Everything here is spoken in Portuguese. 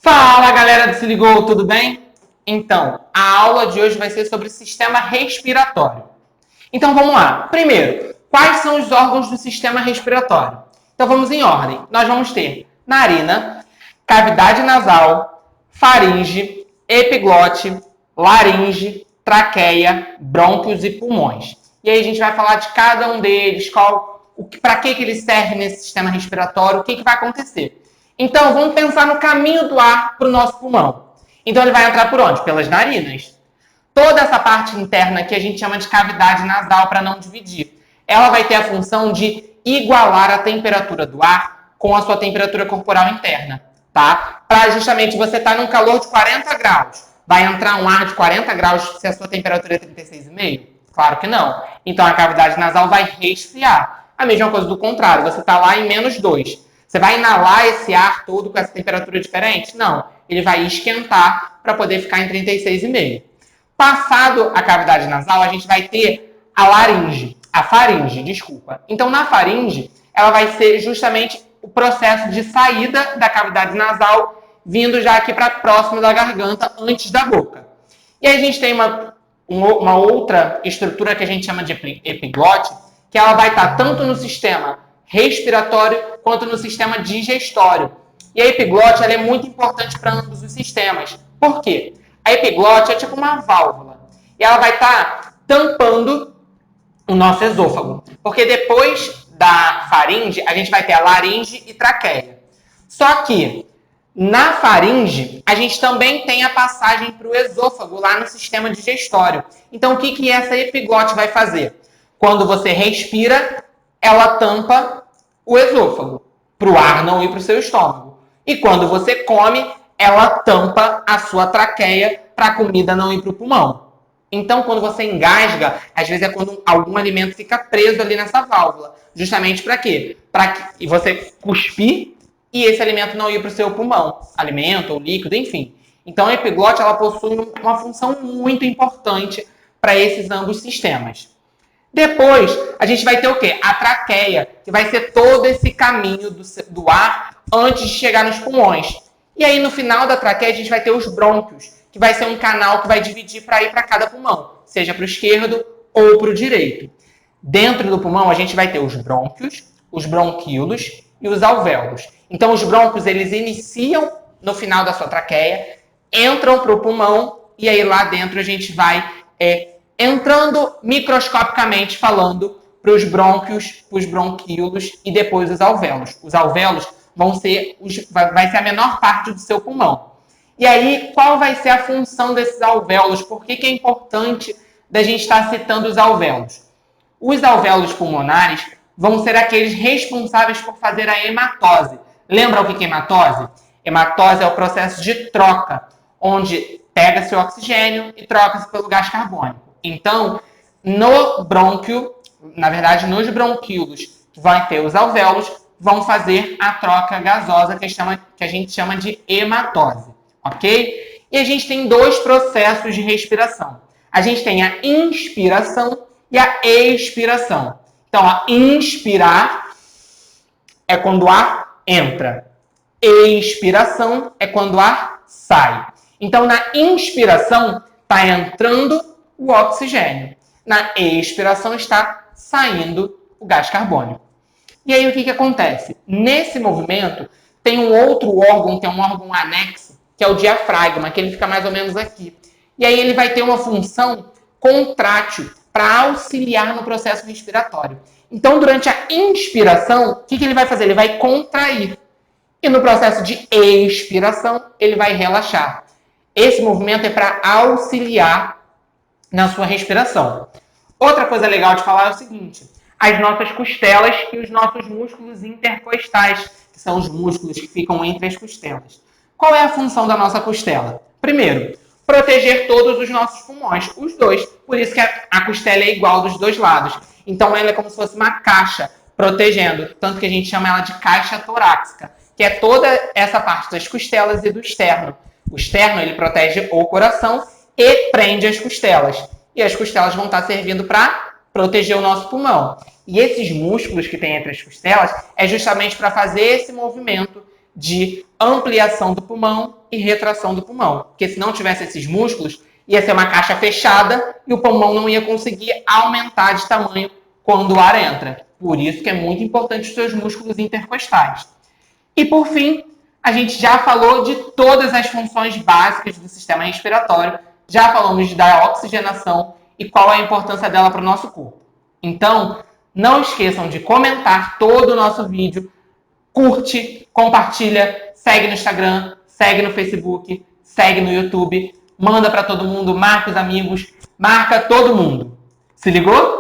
Fala, galera do Se Ligou, tudo bem? Então, a aula de hoje vai ser sobre o sistema respiratório. Então, vamos lá. Primeiro, quais são os órgãos do sistema respiratório? Então, vamos em ordem. Nós vamos ter narina, cavidade nasal, faringe, epiglote, laringe, traqueia, brônquios e pulmões. E aí a gente vai falar de cada um deles, para que ele serve nesse sistema respiratório, o que vai acontecer. Então, vamos pensar no caminho do ar para o nosso pulmão. Então, ele vai entrar por onde? Pelas narinas. Toda essa parte interna que a gente chama de cavidade nasal, para não dividir, ela vai ter a função de igualar a temperatura do ar com a sua temperatura corporal interna, tá? Para justamente você estar num calor de 40 graus. Vai entrar um ar de 40 graus se a sua temperatura é 36,5? Claro que não. Então, a cavidade nasal vai resfriar. A mesma coisa do contrário, você está lá em -2. Você vai inalar esse ar todo com essa temperatura diferente? Não. Ele vai esquentar para poder ficar em 36,5. Passado a cavidade nasal, a gente vai ter a faringe, desculpa. Então, na faringe, ela vai ser justamente o processo de saída da cavidade nasal, vindo já aqui para próximo da garganta, antes da boca. E aí a gente tem uma outra estrutura que a gente chama de epiglote, que ela vai estar tanto no sistema respiratório quanto no sistema digestório. E a epiglote ela é muito importante para ambos os sistemas. Por quê? A epiglote é tipo uma válvula. E ela vai estar tampando o nosso esôfago. Porque depois da faringe, a gente vai ter a laringe e traqueia. Só que na faringe, a gente também tem a passagem para o esôfago lá no sistema digestório. Então, o que essa epiglote vai fazer? Quando você respira, ela tampa o esôfago, para o ar não ir para o seu estômago. E quando você come, ela tampa a sua traqueia para a comida não ir para o pulmão. Então, quando você engasga, às vezes é quando algum alimento fica preso ali nessa válvula. Justamente para quê? Para que você cuspir e esse alimento não ir para o seu pulmão. Alimento ou líquido, enfim. Então, a epiglote ela possui uma função muito importante para esses ambos sistemas. Depois, a gente vai ter o quê? A traqueia, que vai ser todo esse caminho do ar antes de chegar nos pulmões. E aí, no final da traqueia, a gente vai ter os brônquios, que vai ser um canal que vai dividir para ir para cada pulmão, seja para o esquerdo ou para o direito. Dentro do pulmão, a gente vai ter os brônquios, os bronquíolos e os alvéolos. Então, os brônquios, eles iniciam no final da sua traqueia, entram para o pulmão, e aí lá dentro a gente vai entrando microscopicamente falando para os brônquios, para os bronquíolos e depois os alvéolos. Os alvéolos vai ser a menor parte do seu pulmão. E aí, qual vai ser a função desses alvéolos? Por que é importante da gente estar citando os alvéolos? Os alvéolos pulmonares vão ser aqueles responsáveis por fazer a hematose. Lembra o que é hematose? Hematose é o processo de troca, onde pega-se o oxigênio e troca-se pelo gás carbônico. Então, no brônquio, na verdade, nos bronquíolos, vai ter os alvéolos, vão fazer a troca gasosa que a gente chama de hematose, ok? E a gente tem dois processos de respiração. A gente tem a inspiração e a expiração. Então, a inspirar é quando o ar entra. Expiração é quando o ar sai. Então, na inspiração, está entrando o oxigênio. Na expiração está saindo o gás carbônico. E aí o que acontece? Nesse movimento tem um outro órgão, que é um órgão anexo, que é o diafragma, que ele fica mais ou menos aqui. E aí ele vai ter uma função contrátil para auxiliar no processo respiratório. Então, durante a inspiração, o que ele vai fazer? Ele vai contrair. E no processo de expiração, ele vai relaxar. Esse movimento é para auxiliar na sua respiração. Outra coisa legal de falar é o seguinte: as nossas costelas e os nossos músculos intercostais, que são os músculos que ficam entre as costelas. Qual é a função da nossa costela? Primeiro, proteger todos os nossos pulmões, os dois. Por isso que a costela é igual dos dois lados. Então, ela é como se fosse uma caixa protegendo, tanto que a gente chama ela de caixa torácica, que é toda essa parte das costelas e do externo. O externo, ele protege o coração e prende as costelas. E as costelas vão estar servindo para proteger o nosso pulmão. E esses músculos que tem entre as costelas é justamente para fazer esse movimento de ampliação do pulmão e retração do pulmão. Porque se não tivesse esses músculos, ia ser uma caixa fechada e o pulmão não ia conseguir aumentar de tamanho quando o ar entra. Por isso que é muito importante os seus músculos intercostais. E por fim, a gente já falou de todas as funções básicas do sistema respiratório, já falamos da oxigenação e qual é a importância dela para o nosso corpo. Então, não esqueçam de comentar todo o nosso vídeo, curte, compartilha, segue no Instagram, segue no Facebook, segue no YouTube, manda para todo mundo, marca os amigos, marca todo mundo. Se ligou?